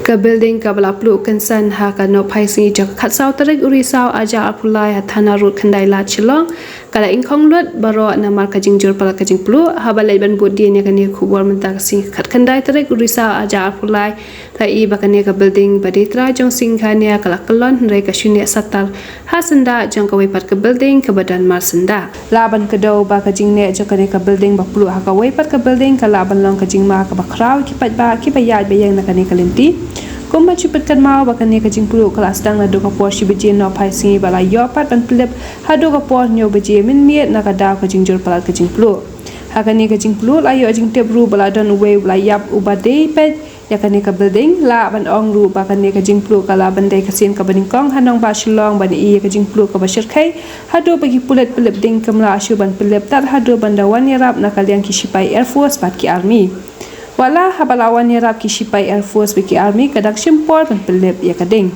Ke building ke belaplu kensan ha ka no pai si jak khat sau tarik urisau aja apulai hathana rut khandai la chilong kala inkhong lut baro namar ka jingjur pala ka jingplu ha balai ban bodi ne kani khubor mentak si khat khandai tarik urisau aja apulai ta I bakane ka building baditra jong singhania kala kelon rai ka shunya satar ha senda jong ka wepat ka building ke badan mar senda laban ka do ba ka jingne jakane ka building baplu ha ka wepat ka building kala ban long ka jingma ka bakraw ki pat ba ki bayat bayang na kane kalinti Kumba cipatkan mau bakane ka jingpulu kelas dang na do ka por shi beje no pai singi bala yopat ban plip ha do ka por nyo beje min miet na ka daw ka jingjur pala ka jingpulu ha kane ka jingpulu la yo jing tebru bala don we bala yap ubade pet ya kane ka building la ban ong ru bakane ka jingpulu kala bandai ka sin ka baningkong hanong ba shilong ban I ka jingpulu ka bashir khai ha do bagi pulet plip ding kamla ashu ban plip tat ha do bandawan yarap na kalian ki sipai air force bat ki army Wala habalawan ni rap ki sipai Air Force biki army kadak shimpor dan pelip ya kading.